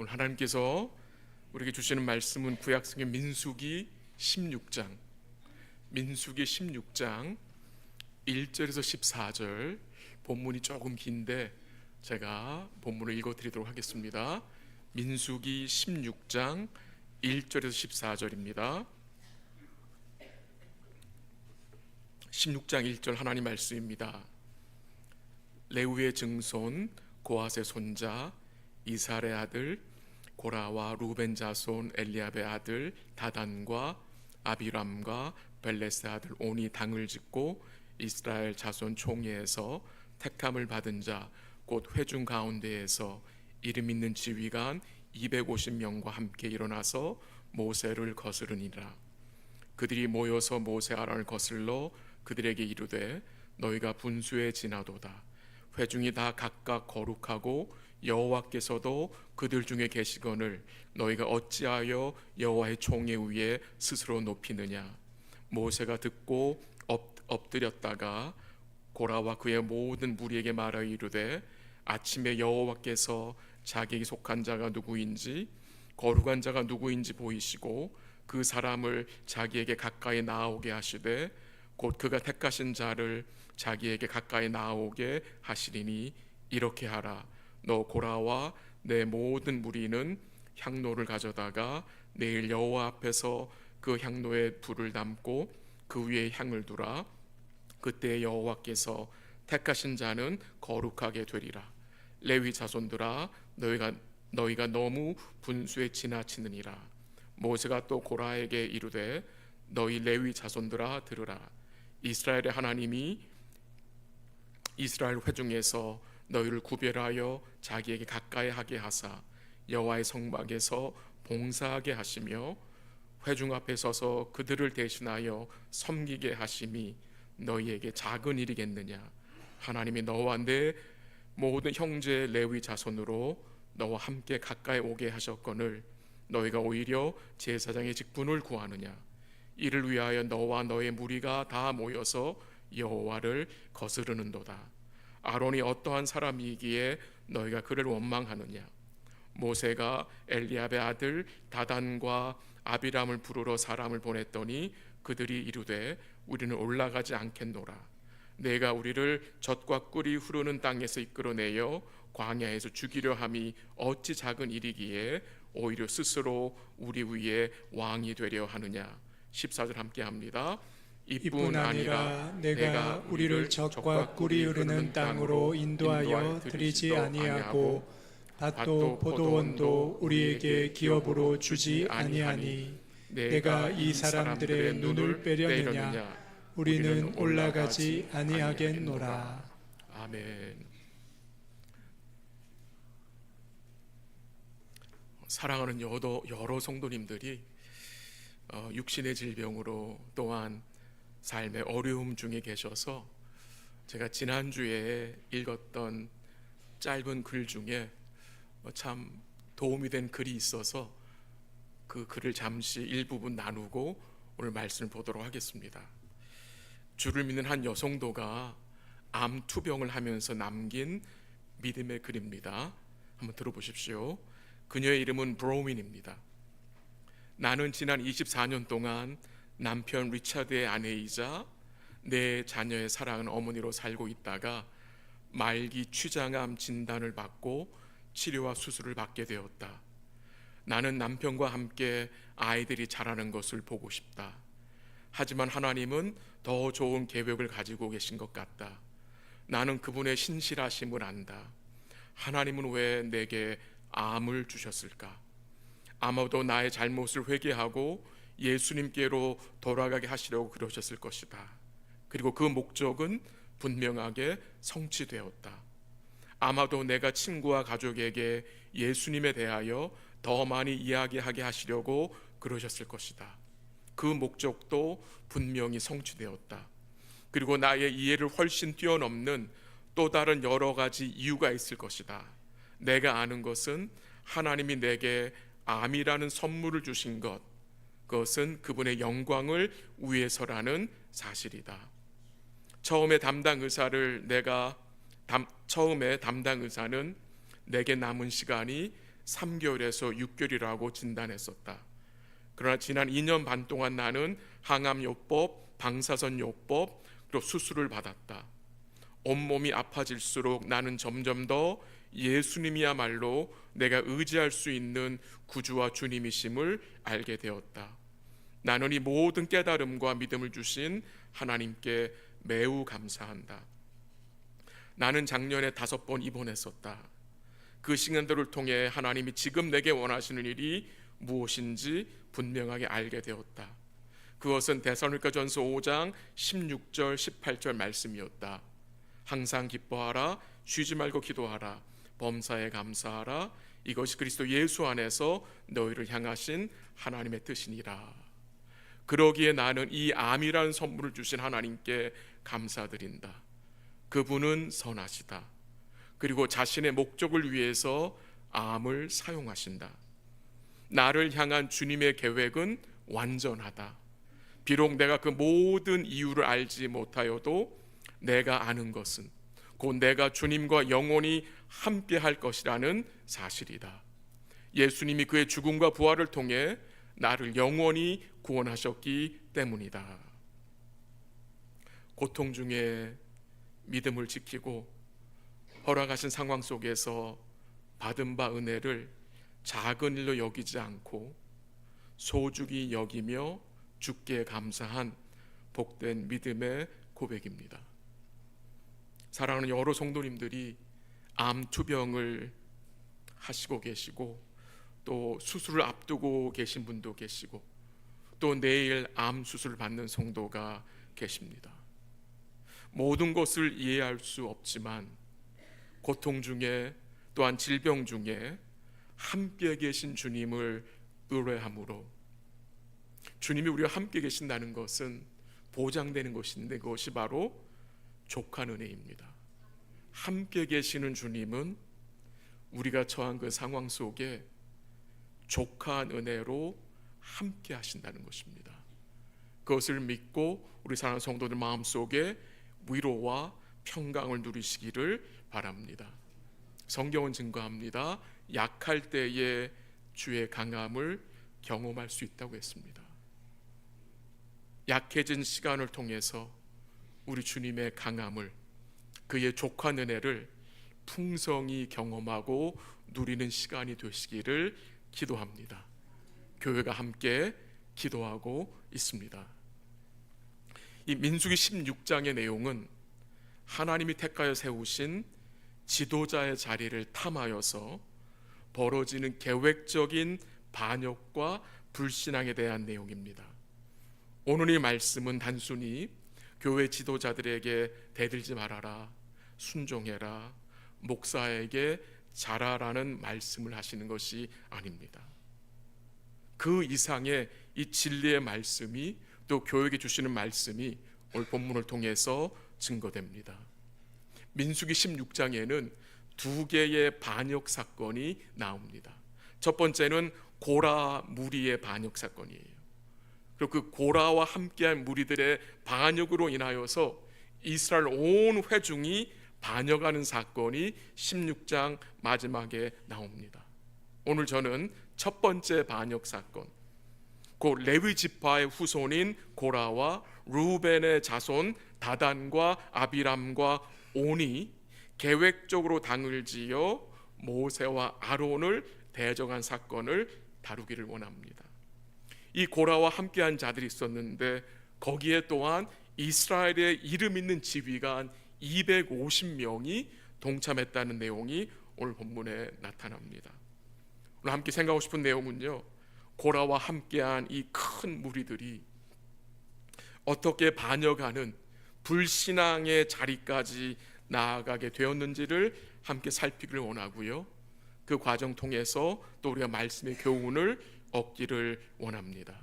오늘 하나님께서 우리에게 주시는 말씀은 구약성경 민수기 16장 1절에서 14절. 본문이 조금 긴데 제가 본문을 읽어드리도록 하겠습니다. 민수기 16장 1절에서 14절입니다. 16장 1절 하나님 말씀입니다. 레위의 증손 고핫의 손자 이살의 아들 고라와 루벤 자손 엘리압의 아들 다단과 아비람과 벨렛의 아들 온이 당을 짓고 이스라엘 자손 총회에서 택함을 받은 자 곧 회중 가운데에서 이름 있는 지휘관 250명과 함께 일어나서 모세를 거스르니라. 그들이 모여서 모세 아론을 거슬러 그들에게 이르되 너희가 분수에 지나도다. 회중이 다 각각 거룩하고 여호와께서도 그들 중에 계시거늘 너희가 어찌하여 여호와의 총회 위에 스스로 높이느냐. 모세가 듣고 엎드렸다가 고라와 그의 모든 무리에게 말하여 이르되 아침에 여호와께서 자기에게 속한 자가 누구인지 거룩한 자가 누구인지 보이시고 그 사람을 자기에게 가까이 나아오게 하시되 곧 그가 택하신 자를 자기에게 가까이 나아오게 하시리니 이렇게 하라. 너 고라와 내 모든 무리는 향로를 가져다가 내일 여호와 앞에서 그 향로에 불을 담고 그 위에 향을 두라. 그때 여호와께서 택하신 자는 거룩하게 되리라. 레위 자손들아 너희가 너무 분수에 지나치느니라. 모세가 또 고라에게 이르되 너희 레위 자손들아 들으라. 이스라엘의 하나님이 이스라엘 회중에서 너희를 구별하여 자기에게 가까이 하게 하사 여호와의 성막에서 봉사하게 하시며 회중 앞에 서서 그들을 대신하여 섬기게 하심이 너희에게 작은 일이겠느냐. 하나님이 너와 내 모든 형제 레위 자손으로 너와 함께 가까이 오게 하셨거늘 너희가 오히려 제사장의 직분을 구하느냐. 이를 위하여 너와 너의 무리가 다 모여서 여호와를 거스르는도다. 아론이 어떠한 사람이기에 너희가 그를 원망하느냐. 모세가 엘리압의 아들 다단과 아비람을 부르러 사람을 보냈더니 그들이 이르되 우리는 올라가지 않겠노라. 내가 우리를 젖과 꿀이 흐르는 땅에서 이끌어내어 광야에서 죽이려 함이 어찌 작은 일이기에 오히려 스스로 우리 위에 왕이 되려 하느냐. 14절 함께 합니다. 이뿐 아니라 내가 우리를 젖과 꿀이 흐르는 땅으로 인도하여 드리지 아니하고 밭도 포도원도 우리에게 기업으로 주지 아니하니 내가 이 사람들의 눈을 빼려느냐. 우리는 올라가지 아니하겠노라. 아멘. 사랑하는 여러 성도님들이 육신의 질병으로 또한 삶의 어려움 중에 계셔서 제가 지난주에 읽었던 짧은 글 중에 참 도움이 된 글이 있어서 그 글을 잠시 일부분 나누고 오늘 말씀을 보도록 하겠습니다. 주를 믿는 한 여성도가 암 투병을 하면서 남긴 믿음의 글입니다. 한번 들어보십시오. 그녀의 이름은 브로윈입니다. 나는 지난 24년 동안 남편 리차드의 아내이자 내 자녀의 사랑하는 어머니로 살고 있다가 말기 췌장암 진단을 받고 치료와 수술을 받게 되었다. 나는 남편과 함께 아이들이 자라는 것을 보고 싶다. 하지만 하나님은 더 좋은 계획을 가지고 계신 것 같다. 나는 그분의 신실하심을 안다. 하나님은 왜 내게 암을 주셨을까? 아마도 나의 잘못을 회개하고 예수님께로 돌아가게 하시려고 그러셨을 것이다. 그리고 그 목적은 분명하게 성취되었다. 아마도 내가 친구와 가족에게 예수님에 대하여 더 많이 이야기하게 하시려고 그러셨을 것이다. 그 목적도 분명히 성취되었다. 그리고 나의 이해를 훨씬 뛰어넘는 또 다른 여러 가지 이유가 있을 것이다. 내가 아는 것은 하나님이 내게 암이라는 선물을 주신 것, 그것은 그분의 영광을 위해서라는 사실이다. 처음에 담당 의사는 내게 남은 시간이 3개월에서 6개월이라고 진단했었다. 그러나 지난 2년 반 동안 나는 항암요법, 방사선요법, 그리고 수술을 받았다. 온몸이 아파질수록 나는 점점 더 예수님이야말로 내가 의지할 수 있는 구주와 주님이심을 알게 되었다. 나는 이 모든 깨달음과 믿음을 주신 하나님께 매우 감사한다. 나는 작년에 5번 입원했었다. 그 시간들을 통해 하나님이 지금 내게 원하시는 일이 무엇인지 분명하게 알게 되었다. 그것은 데살로니가전서 5장 16절 18절 말씀이었다. 항상 기뻐하라, 쉬지 말고 기도하라, 범사에 감사하라, 이것이 그리스도 예수 안에서 너희를 향하신 하나님의 뜻이니라. 그러기에 나는 이 암이라는 선물을 주신 하나님께 감사드린다. 그분은 선하시다. 그리고 자신의 목적을 위해서 암을 사용하신다. 나를 향한 주님의 계획은 완전하다. 비록 내가 그 모든 이유를 알지 못하여도 내가 아는 것은 곧 내가 주님과 영원히 함께 할 것이라는 사실이다. 예수님이 그의 죽음과 부활을 통해 나를 영원히 구원하셨기 때문이다. 고통 중에 믿음을 지키고 허락하신 상황 속에서 받은 바 은혜를 작은 일로 여기지 않고 소중히 여기며 주께 감사한 복된 믿음의 고백입니다. 사랑하는 여러 성도님들이 암 투병을 하시고 계시고 또 수술을 앞두고 계신 분도 계시고 또 내일 암 수술을 받는 성도가 계십니다. 모든 것을 이해할 수 없지만 고통 중에 또한 질병 중에 함께 계신 주님을 의뢰함으로 주님이 우리와 함께 계신다는 것은 보장되는 것인데 그것이 바로 족한 은혜입니다. 함께 계시는 주님은 우리가 처한 그 상황 속에 족한 은혜로 함께 하신다는 것입니다. 그것을 믿고 우리 사랑하는 성도들 마음속에 위로와 평강을 누리시기를 바랍니다. 성경은 증거합니다. 약할 때에 주의 강함을 경험할 수 있다고 했습니다. 약해진 시간을 통해서 우리 주님의 강함을, 그의 족한 은혜를 풍성히 경험하고 누리는 시간이 되시기를 기도합니다. 교회가 함께 기도하고 있습니다. 이 민수기 16장의 내용은 하나님이 택하여 세우신 지도자의 자리를 탐하여서 벌어지는 계획적인 반역과 불신앙에 대한 내용입니다. 오늘 이 말씀은 단순히 교회 지도자들에게 대들지 말아라, 순종해라, 목사에게 잘하라는 말씀을 하시는 것이 아닙니다. 그 이상의 이 진리의 말씀이 또 교회에게 주시는 말씀이 오늘 본문을 통해서 증거됩니다. 민수기 16장에는 2개의 반역 사건이 나옵니다. 첫 번째는 고라 무리의 반역 사건이에요. 그리고 그 고라와 함께한 무리들의 반역으로 인하여서 이스라엘 온 회중이 반역하는 사건이 16장 마지막에 나옵니다. 오늘 저는 첫 번째 반역 사건, 그 레위 지파의 후손인 고라와 루벤의 자손 다단과 아비람과 온이 계획적으로 당을 지어 모세와 아론을 대적한 사건을 다루기를 원합니다. 이 고라와 함께한 자들이 있었는데 거기에 또한 이스라엘의 이름 있는 지휘관 250명이 동참했다는 내용이 오늘 본문에 나타납니다. 오늘 함께 생각하고 싶은 내용은요, 고라와 함께한 이 큰 무리들이 어떻게 반역하는 불신앙의 자리까지 나아가게 되었는지를 함께 살피기를 원하고요, 그 과정 통해서 또 우리가 말씀의 교훈을 얻기를 원합니다.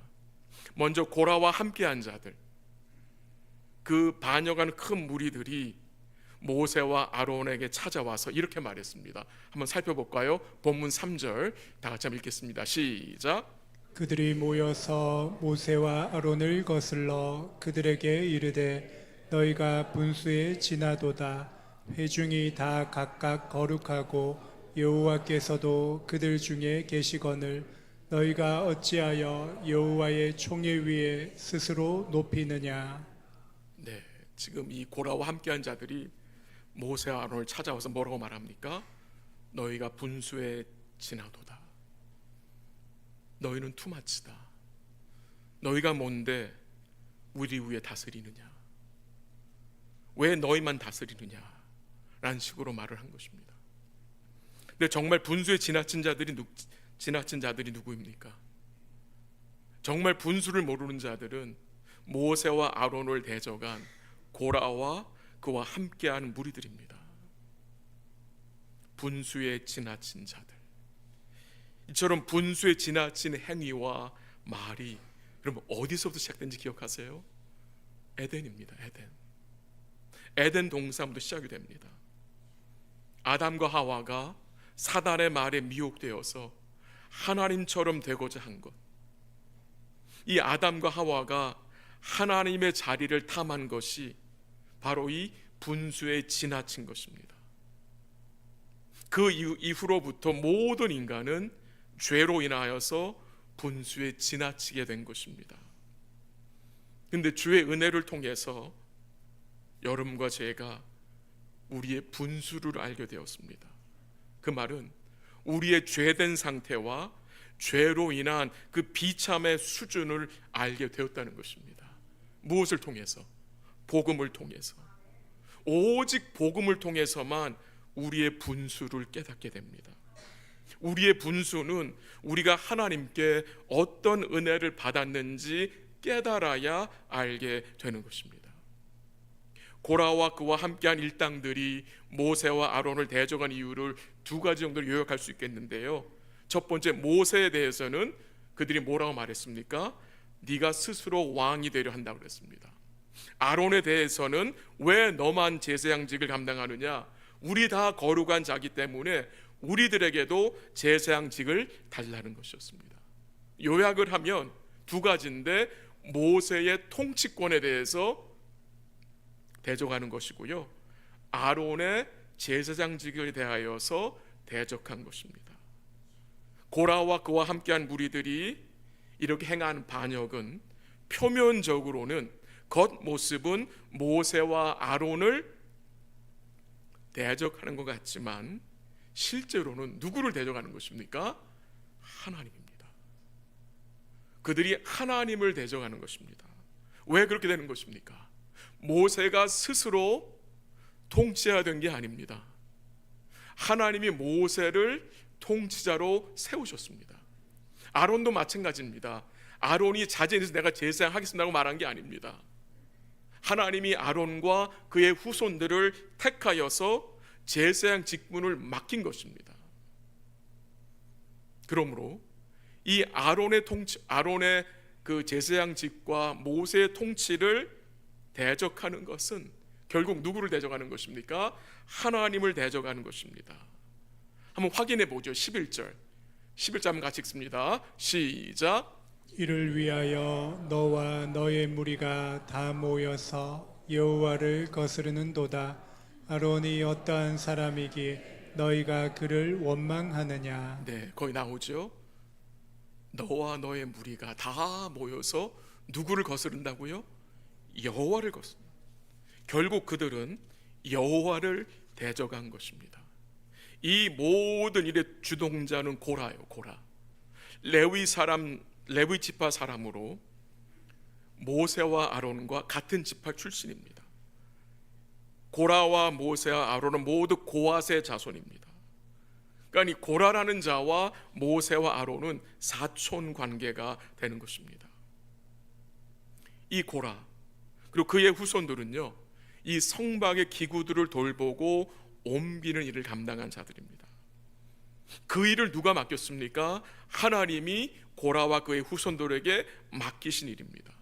먼저 고라와 함께한 자들, 그 반역하는 큰 무리들이 모세와 아론에게 찾아와서 이렇게 말했습니다. 한번 살펴볼까요? 본문 3절 다 같이 한번 읽겠습니다. 시작. 그들이 모여서 모세와 아론을 거슬러 그들에게 이르되 너희가 분수에 지나도다. 회중이 다 각각 거룩하고 여호와께서도 그들 중에 계시거늘 너희가 어찌하여 여호와의 총회 위에 스스로 높이느냐. 네, 지금 이 고라와 함께한 자들이 모세와 아론을 찾아와서 뭐라고 말합니까? 너희가 분수에 지나도다. 너희는 투마치다. 너희가 뭔데 우리 위에 다스리느냐? 왜 너희만 다스리느냐? 라는 식으로 말을 한 것입니다. 근데 정말 분수에 지나친 자들이 누구입니까? 정말 분수를 모르는 자들은 모세와 아론을 대적한 고라와 그와 함께하는 무리들입니다. 분수에 지나친 자들. 이처럼 분수에 지나친 행위와 말이 여러분 어디서부터 시작된지 기억하세요? 에덴입니다. 에덴 동산부터 시작이 됩니다. 아담과 하와가 사단의 말에 미혹되어서 하나님처럼 되고자 한 것, 이 아담과 하와가 하나님의 자리를 탐한 것이 바로 이 분수에 지나친 것입니다. 그 이후로부터 모든 인간은 죄로 인하여서 분수에 지나치게 된 것입니다. 그런데 주의 은혜를 통해서 여러분과 제가 우리의 분수를 알게 되었습니다. 그 말은 우리의 죄된 상태와 죄로 인한 그 비참의 수준을 알게 되었다는 것입니다. 무엇을 통해서? 복음을 통해서. 오직 복음을 통해서만 우리의 분수를 깨닫게 됩니다. 우리의 분수는 우리가 하나님께 어떤 은혜를 받았는지 깨달아야 알게 되는 것입니다. 고라와 그와 함께한 일당들이 모세와 아론을 대적한 이유를 두 가지 정도로 요약할 수 있겠는데요. 첫 번째, 모세에 대해서는 그들이 뭐라고 말했습니까? 네가 스스로 왕이 되려 한다고 그랬습니다. 아론에 대해서는 왜 너만 제사장직을 감당하느냐? 우리 다 거룩한 자기 때문에 우리들에게도 제사장직을 달라는 것이었습니다. 요약을 하면 두 가지인데 모세의 통치권에 대해서 대적하는 것이고요, 아론의 제사장직에 대하여서 대적한 것입니다. 고라와 그와 함께한 무리들이 이렇게 행한 반역은 표면적으로는 겉모습은 모세와 아론을 대적하는 것 같지만 실제로는 누구를 대적하는 것입니까? 하나님입니다. 그들이 하나님을 대적하는 것입니다. 왜 그렇게 되는 것입니까? 모세가 스스로 통치해야 된 게 아닙니다. 하나님이 모세를 통치자로 세우셨습니다. 아론도 마찬가지입니다. 아론이 자진해서 내가 제사장 하겠습니다고 말한 게 아닙니다. 하나님이 아론과 그의 후손들을 택하여서 제사장 직분을 맡긴 것입니다. 그러므로 이 아론의 그 제사장직과 모세의 통치를 대적하는 것은 결국 누구를 대적하는 것입니까? 하나님을 대적하는 것입니다. 한번 확인해 보죠. 11절 한번 같이 읽습니다. 시작. 이를 위하여 너와 너의 무리가 다 모여서 여호와를 거스르는도다. 아론이 어떠한 사람이기에 너희가 그를 원망하느냐. 네, 거기 나오죠. 너와 너의 무리가 다 모여서 누구를 거스른다고요? 여호와를 거스른다. 결국 그들은 여호와를 대적한 것입니다. 이 모든 일의 주동자는 고라요. 고라. 레위 지파 사람으로 모세와 아론과 같은 지파 출신입니다. 고라와 모세와 아론은 모두 고핫의 자손입니다. 그러니까 이 고라라는 자와 모세와 아론은 사촌 관계가 되는 것입니다. 이 고라 그리고 그의 후손들은요, 이 성막의 기구들을 돌보고 옮기는 일을 감당한 자들입니다. 그 일을 누가 맡겼습니까? 하나님이 고라와 그의 후손들에게 맡기신 일입니다.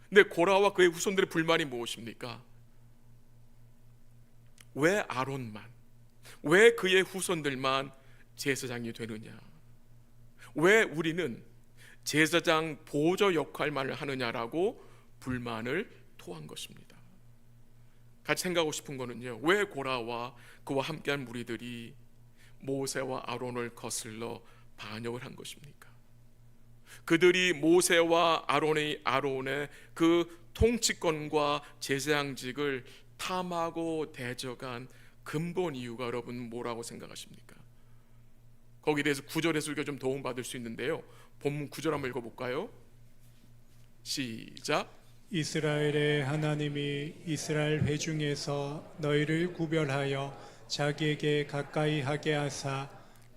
근데 고라와 그의 후손들의 불만이 무엇입니까? 왜 아론만, 왜 그의 후손들만 제사장이 되느냐? 왜 우리는 제사장 보조 역할만을 하느냐라고 불만을 토한 것입니다. 같이 생각하고 싶은 거는요, 왜 고라와 그와 함께한 무리들이 모세와 아론을 거슬러 반역을 한 것입니까? 그들이 모세와 아론의 그 통치권과 제사장직을 탐하고 대적한 근본 이유가 여러분 뭐라고 생각하십니까? 거기에 대해서 구절에서 우리가 좀 도움받을 수 있는데요. 본문 9절 한번 읽어볼까요? 시작. 이스라엘의 하나님이 이스라엘 회중에서 너희를 구별하여 자기에게 가까이 하게 하사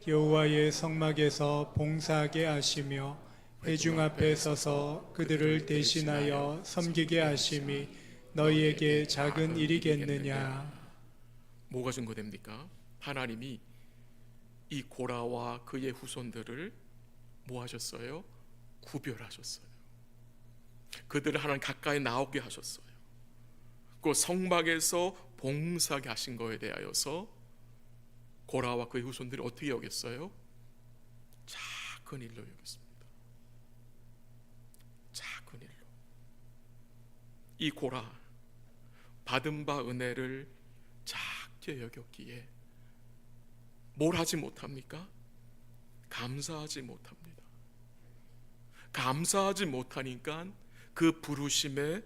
여호와의 성막에서 봉사하게 하시며 회중 앞에 서서 그들을 대신하여 섬기게 하심이 너희에게 작은 일이겠느냐. 뭐가 증거됩니까? 하나님이 이 고라와 그의 후손들을 뭐 하셨어요? 구별하셨어요. 그들을 하나님 가까이 나오게 하셨어요. 그 성막에서 봉사하게 하신 거에 대하여서 고라와 그의 후손들이 어떻게 여겼어요? 작은 일로 여겼습니다. 작은 일로. 이 고라 받은 바 은혜를 작게 여겼기에 뭘 하지 못합니까? 감사하지 못합니다. 감사하지 못하니까 그 부르심에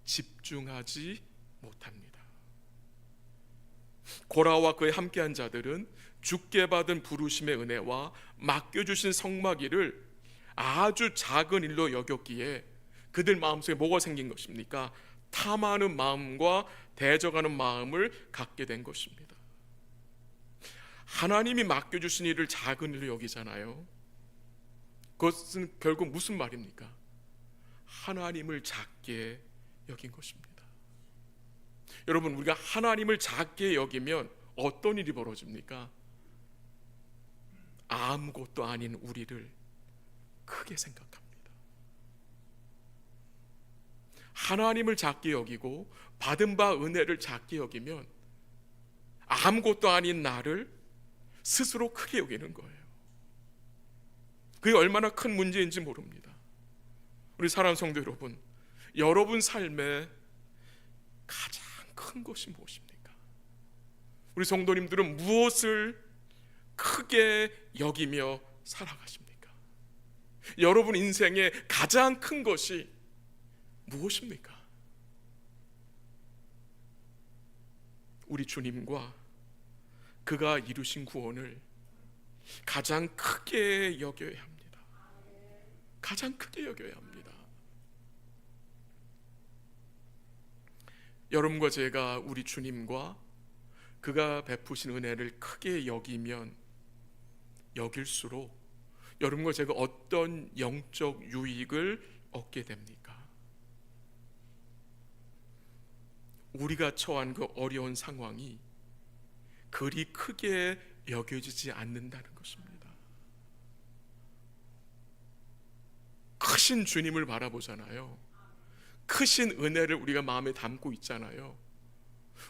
집중하지 못합니다. 고라와 그의 함께한 자들은 주께 받은 부르심의 은혜와 맡겨주신 성막일을 아주 작은 일로 여겼기에 그들 마음속에 뭐가 생긴 것입니까? 탐하는 마음과 대적하는 마음을 갖게 된 것입니다. 하나님이 맡겨주신 일을 작은 일로 여기잖아요. 그것은 결국 무슨 말입니까? 하나님을 작게 여긴 것입니다. 여러분, 우리가 하나님을 작게 여기면 어떤 일이 벌어집니까? 아무것도 아닌 우리를 크게 생각합니다. 하나님을 작게 여기고 받은 바 은혜를 작게 여기면 아무것도 아닌 나를 스스로 크게 여기는 거예요. 그게 얼마나 큰 문제인지 모릅니다. 우리 사랑하는 성도 여러분, 여러분 삶에 가장 큰 것이 무엇입니까? 우리 성도님들은 무엇을 크게 여기며 살아가십니까? 여러분 인생의 가장 큰 것이 무엇입니까? 우리 주님과 그가 이루신 구원을 가장 크게 여겨야 합니다. 가장 크게 여겨야 합니다. 여러분과 제가 우리 주님과 그가 베푸신 은혜를 크게 여길수록 여러분과 제가 어떤 영적 유익을 얻게 됩니까? 우리가 처한 그 어려운 상황이 그리 크게 여겨지지 않는다는 것입니다. 크신 주님을 바라보잖아요. 크신 은혜를 우리가 마음에 담고 있잖아요.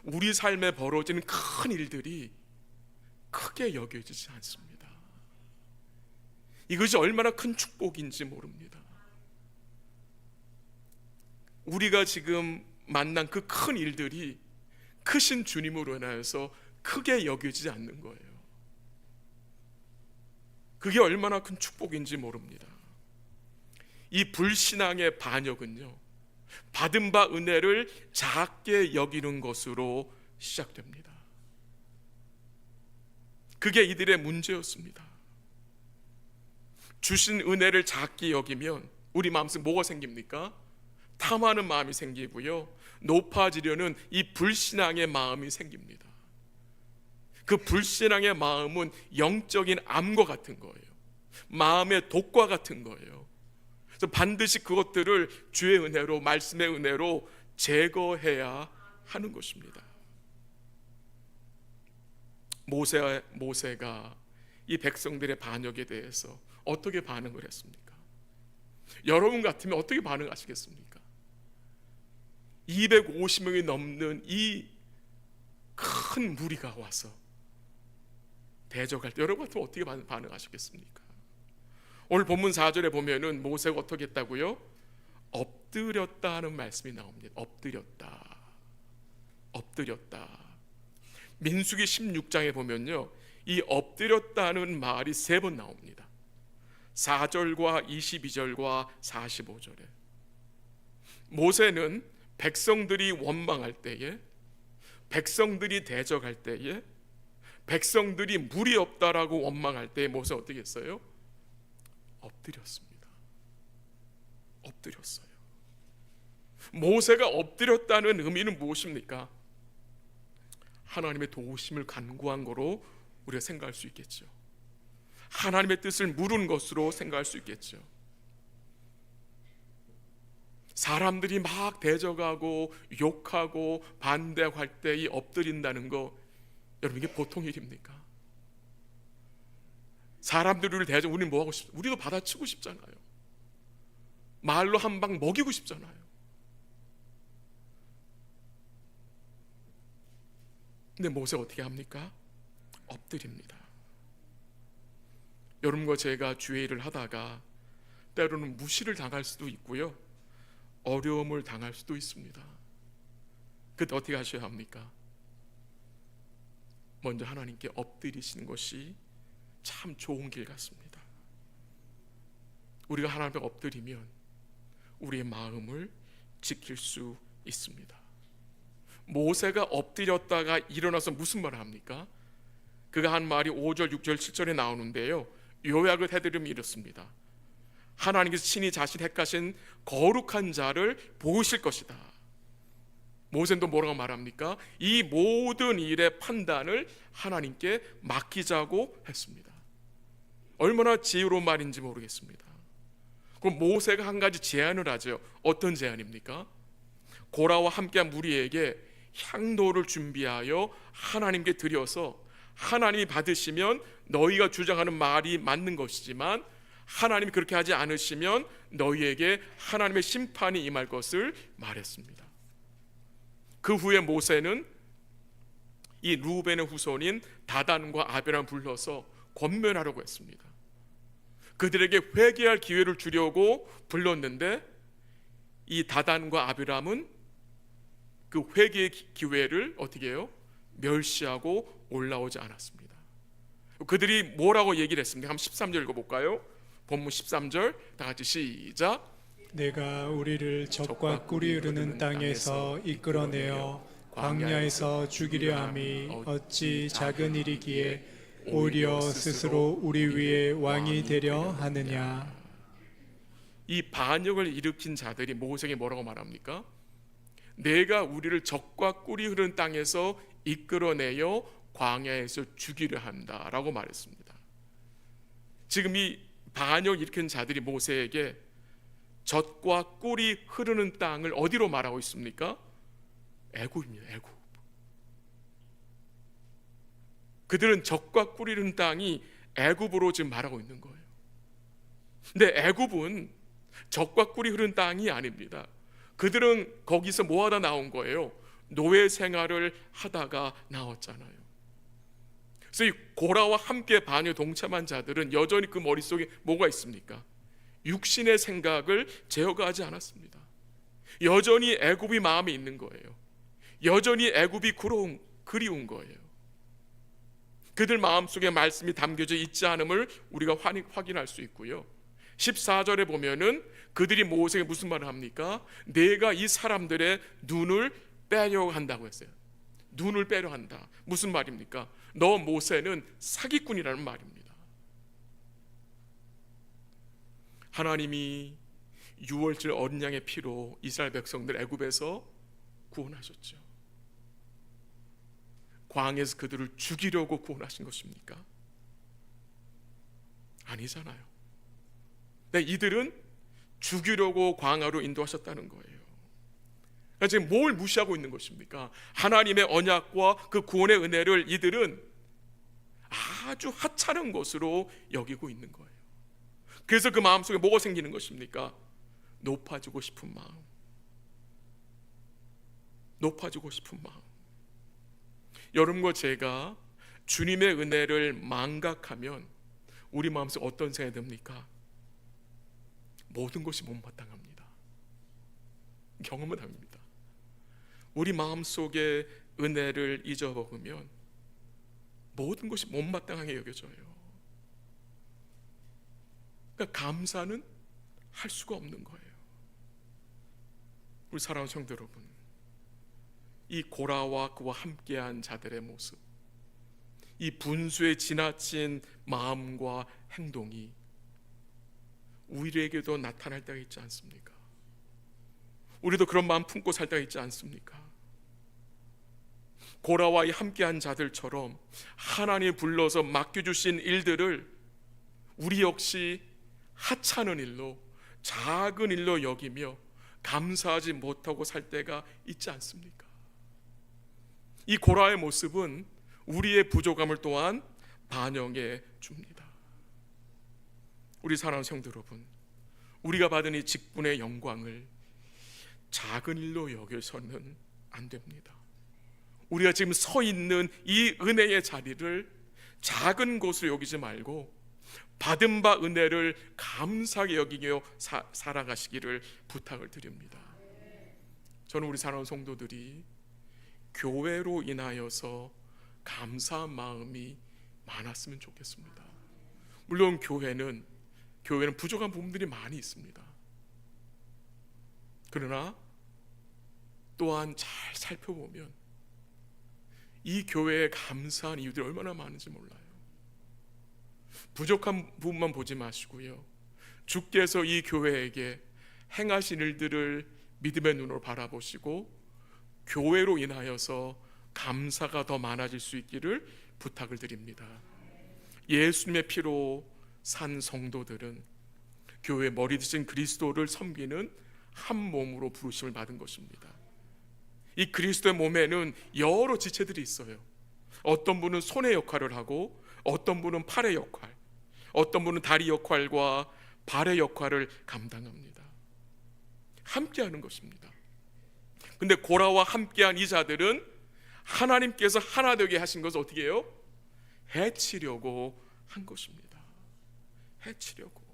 우리 삶에 벌어지는 큰 일들이 크게 여겨지지 않습니다. 이것이 얼마나 큰 축복인지 모릅니다. 우리가 지금 만난 그 큰 일들이 크신 주님으로 인하여서 크게 여겨지지 않는 거예요. 그게 얼마나 큰 축복인지 모릅니다. 이 불신앙의 반역은요, 받은 바 은혜를 작게 여기는 것으로 시작됩니다. 그게 이들의 문제였습니다. 주신 은혜를 작게 여기면 우리 마음속에 뭐가 생깁니까? 탐하는 마음이 생기고요, 높아지려는 이 불신앙의 마음이 생깁니다. 그 불신앙의 마음은 영적인 암과 같은 거예요. 마음의 독과 같은 거예요. 그래서 반드시 그것들을 주의 은혜로, 말씀의 은혜로 제거해야 하는 것입니다. 모세가 이 백성들의 반역에 대해서 어떻게 반응을 했습니까? 여러분 같으면 어떻게 반응하시겠습니까? 250명이 넘는 이 큰 무리가 와서 대적할 때 여러분 같으면 어떻게 반응하시겠습니까? 오늘 본문 4절에 보면은 모세가 어떻게 했다고요? 엎드렸다 하는 말씀이 나옵니다. 엎드렸다. 민수기 16장에 보면요, 이 엎드렸다는 말이 3번 나옵니다. 4절과 22절과 45절에 모세는 백성들이 원망할 때에, 백성들이 대적할 때에, 백성들이 물이 없다라고 원망할 때에 모세 어떻게 했어요? 엎드렸습니다. 엎드렸어요. 모세가 엎드렸다는 의미는 무엇입니까? 하나님의 도우심을 간구한 거로 우리가 생각할 수 있겠죠. 하나님의 뜻을 물은 것으로 생각할 수 있겠죠. 사람들이 막 대적하고 욕하고 반대하고 할 때 이 엎드린다는 거, 여러분 이게 보통 일입니까? 사람들이 우리를 대적, 우리는 뭐하고 싶? 우리도 받아치고 싶잖아요. 말로 한 방 먹이고 싶잖아요. 근데 모세가 어떻게 합니까? 엎드립니다. 여러분과 제가 주의 일을 하다가 때로는 무시를 당할 수도 있고요, 어려움을 당할 수도 있습니다. 그때 어떻게 하셔야 합니까? 먼저 하나님께 엎드리시는 것이 참 좋은 길 같습니다. 우리가 하나님 앞에 엎드리면 우리의 마음을 지킬 수 있습니다. 모세가 엎드렸다가 일어나서 무슨 말을 합니까? 그가 한 말이 5절, 6절, 7절에 나오는데요, 요약을 해드리면 이렇습니다. 하나님께서 친히 자신 택하신 거룩한 자를 보실 것이다. 모세는 또 뭐라고 말합니까? 이 모든 일의 판단을 하나님께 맡기자고 했습니다. 얼마나 지혜로운 말인지 모르겠습니다. 그럼 모세가 한 가지 제안을 하죠. 어떤 제안입니까? 고라와 함께한 무리에게 향도를 준비하여 하나님께 드려서 하나님이 받으시면 너희가 주장하는 말이 맞는 것이지만 하나님이 그렇게 하지 않으시면 너희에게 하나님의 심판이 임할 것을 말했습니다. 그 후에 모세는 이 루벤의 후손인 다단과 아비람을 불러서 권면하려고 했습니다. 그들에게 회개할 기회를 주려고 불렀는데 이 다단과 아비람은 그 회개의 기회를 어떻게 해요? 멸시하고 올라오지 않았습니다. 그들이 뭐라고 얘기를 했습니까? 한번 13절 읽어볼까요? 본문 13절 다 같이 시작. 내가 우리를 적과 꿀이 흐르는 땅에서 이끌어내어 광야에서 죽이려 함이 어찌 작은 일이기에 오히려 스스로 우리 위에 왕이 되려 하느냐. 이 반역을 일으킨 자들이 모세에게 뭐라고 말합니까? 내가 우리를 적과 꿀이 흐르는 땅에서 이끌어내어 광야에서 죽이려 한다라고 말했습니다. 지금 이 반역 일으킨 자들이 모세에게 젖과 꿀이 흐르는 땅을 어디로 말하고 있습니까? 애굽입니다. 애굽. 그들은 젖과 꿀이 흐르는 땅이 애굽으로 지금 말하고 있는 거예요. 근데 애굽은 젖과 꿀이 흐르는 땅이 아닙니다. 그들은 거기서 뭐 하다 나온 거예요? 노예 생활을 하다가 나왔잖아요. 그래서 이 고라와 함께 반역 동참한 자들은 여전히 그 머릿속에 뭐가 있습니까? 육신의 생각을 제어하지 않았습니다. 여전히 애굽이 마음에 있는 거예요. 여전히 애굽이 그리운 거예요. 그들 마음속에 말씀이 담겨져 있지 않음을 우리가 확인할 수 있고요. 14절에 보면은 그들이 모세에게 무슨 말을 합니까? 내가 이 사람들의 눈을 빼려 한다고 했어요. 눈을 빼려 한다. 무슨 말입니까? 너 모세는 사기꾼이라는 말입니다. 하나님이 유월절 어린 양의 피로 이스라엘 백성들 애굽에서 구원하셨죠. 광야에서 그들을 죽이려고 구원하신 것입니까? 아니잖아요. 근데 이들은 죽이려고 광야로 인도하셨다는 거예요. 그러니까 지금 뭘 무시하고 있는 것입니까? 하나님의 언약과 그 구원의 은혜를 이들은 아주 하찮은 것으로 여기고 있는 거예요. 그래서 그 마음속에 뭐가 생기는 것입니까? 높아지고 싶은 마음. 높아지고 싶은 마음. 여러분과 제가 주님의 은혜를 망각하면 우리 마음속에 어떤 생각이 듭니까? 모든 것이 못마땅합니다. 경험을 합니다. 우리 마음속에 은혜를 잊어먹으면 모든 것이 못마땅하게 여겨져요. 그러니까 감사는 할 수가 없는 거예요. 우리 사랑하는 성도 여러분, 이 고라와 그와 함께한 자들의 모습, 이 분수에 지나친 마음과 행동이 우리에게도 나타날 때가 있지 않습니까? 우리도 그런 마음 품고 살 때가 있지 않습니까? 고라와 이 함께한 자들처럼 하나님이 불러서 맡겨주신 일들을 우리 역시 하찮은 일로, 작은 일로 여기며 감사하지 못하고 살 때가 있지 않습니까? 이 고라의 모습은 우리의 부족함을 또한 반영해 줍니다. 우리 사랑하는 성도 여러분, 우리가 받은 이 직분의 영광을 작은 일로 여겨서는 안 됩니다. 우리가 지금 서 있는 이 은혜의 자리를 작은 것으로 여기지 말고 받은 바 은혜를 감사하게 여기며 살아가시기를 부탁을 드립니다. 저는 우리 사랑하는 성도들이 교회로 인하여서 감사한 마음이 많았으면 좋겠습니다. 물론 교회는 부족한 부분들이 많이 있습니다. 그러나 또한 잘 살펴보면 이 교회에 감사한 이유들이 얼마나 많은지 몰라요. 부족한 부분만 보지 마시고요, 주께서 이 교회에게 행하신 일들을 믿음의 눈으로 바라보시고 교회로 인하여서 감사가 더 많아질 수 있기를 부탁을 드립니다. 예수님의 피로 산 성도들은 교회 머리 되신 그리스도를 섬기는 한 몸으로 부르심을 받은 것입니다. 이 그리스도의 몸에는 여러 지체들이 있어요. 어떤 분은 손의 역할을 하고, 어떤 분은 팔의 역할, 어떤 분은 다리 역할과 발의 역할을 감당합니다. 함께하는 것입니다. 근데 고라와 함께한 이 자들은 하나님께서 하나 되게 하신 것을 어떻게 해요? 해치려고 한 것입니다. 해치려고.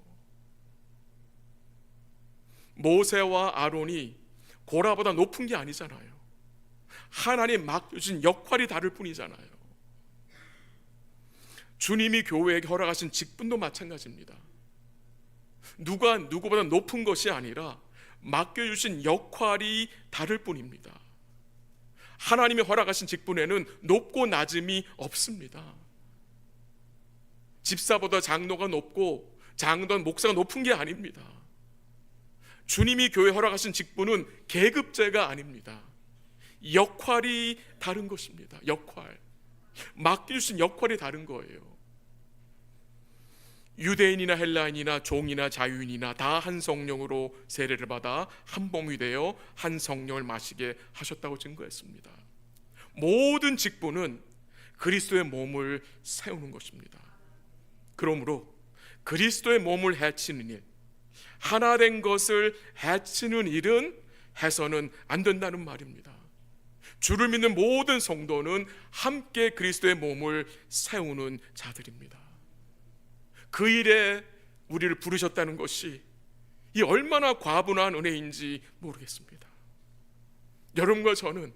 모세와 아론이 고라보다 높은 게 아니잖아요. 하나님 맡겨주신 역할이 다를 뿐이잖아요. 주님이 교회에게 허락하신 직분도 마찬가지입니다. 누가 누구보다 높은 것이 아니라 맡겨주신 역할이 다를 뿐입니다. 하나님이 허락하신 직분에는 높고 낮음이 없습니다. 집사보다 장로가 높고 장로보다 목사가 높은 게 아닙니다. 주님이 교회에 허락하신 직분은 계급제가 아닙니다. 역할이 다른 것입니다. 역할, 맡겨주신 역할이 다른 거예요. 유대인이나 헬라인이나 종이나 자유인이나 다 한 성령으로 세례를 받아 한 몸이 되어 한 성령을 마시게 하셨다고 증거했습니다. 모든 직분은 그리스도의 몸을 세우는 것입니다. 그러므로 그리스도의 몸을 해치는 일, 하나 된 것을 해치는 일은 해서는 안 된다는 말입니다. 주를 믿는 모든 성도는 함께 그리스도의 몸을 세우는 자들입니다. 그 일에 우리를 부르셨다는 것이 이 얼마나 과분한 은혜인지 모르겠습니다. 여러분과 저는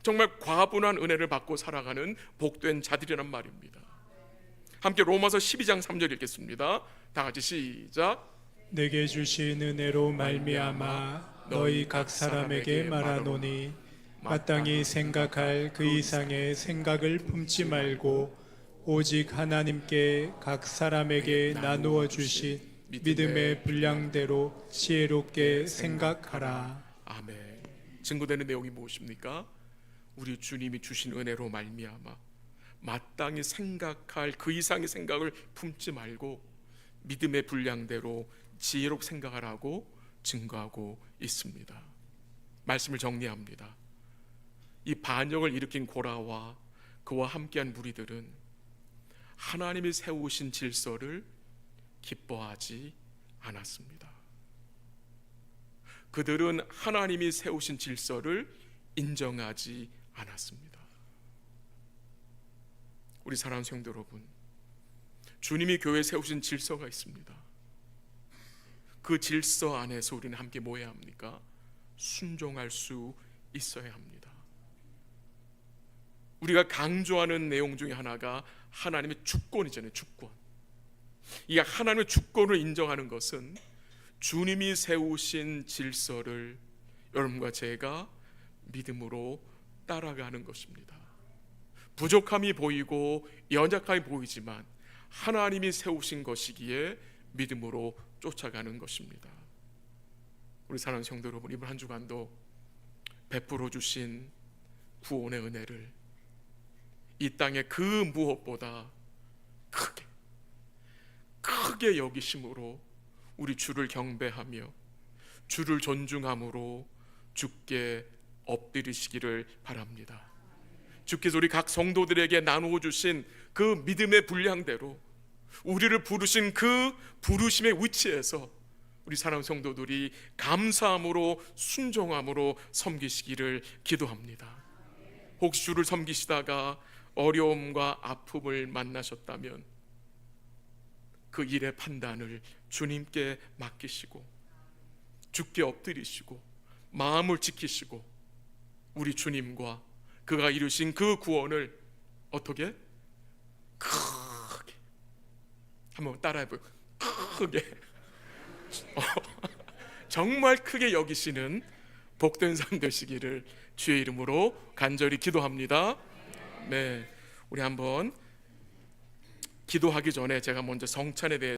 정말 과분한 은혜를 받고 살아가는 복된 자들이란 말입니다. 함께 로마서 12장 3절 읽겠습니다. 다 같이 시작. 내게 주신 은혜로 말미암아 너희 각 사람에게 말하노니 마땅히 생각할 그 이상의 생각을 품지 말고 오직 하나님께 각 사람에게 나누어 주신 믿음의 분량대로 지혜롭게 생각하라. 아멘. 증거되는 내용이 무엇입니까? 우리 주님이 주신 은혜로 말미암아 마땅히 생각할 그 이상의 생각을 품지 말고 믿음의 분량대로 지혜롭게 생각하라고 증거하고 있습니다. 말씀을 정리합니다. 이 반역을 일으킨 고라와 그와 함께한 무리들은 하나님이 세우신 질서를 기뻐하지 않았습니다. 그들은 하나님이 세우신 질서를 인정하지 않았습니다. 우리 사랑하는 성도 여러분, 주님이 교회에 세우신 질서가 있습니다. 그 질서 안에서 우리는 함께 뭐 해야 합니까? 순종할 수 있어야 합니다. 우리가 강조하는 내용 중에 하나가 하나님의 주권이잖아요. 주권. 이 하나님의 주권을 인정하는 것은 주님이 세우신 질서를 여러분과 제가 믿음으로 따라가는 것입니다. 부족함이 보이고 연약함이 보이지만 하나님이 세우신 것이기에 믿음으로 쫓아가는 것입니다. 우리 사랑하는 성도 여러분, 이번 한 주간도 베풀어 주신 구원의 은혜를 이 땅의 그 무엇보다 크게 여기심으로 우리 주를 경배하며 주를 존중함으로 주께 엎드리시기를 바랍니다. 주께서 우리 각 성도들에게 나누어 주신 그 믿음의 분량대로 우리를 부르신 그 부르심의 위치에서 우리 사랑하는 성도들이 감사함으로 순종함으로 섬기시기를 기도합니다. 혹시 주를 섬기시다가 어려움과 아픔을 만나셨다면 그 일의 판단을 주님께 맡기시고 주께 엎드리시고 마음을 지키시고 우리 주님과 그가 이루신 그 구원을 어떻게? 크게 한번 따라해보요. 크게 정말 크게 여기시는 복된 삶 되시기를 주의 이름으로 간절히 기도합니다. 네, 우리 한번 기도하기 전에 제가 먼저 성찬에 대해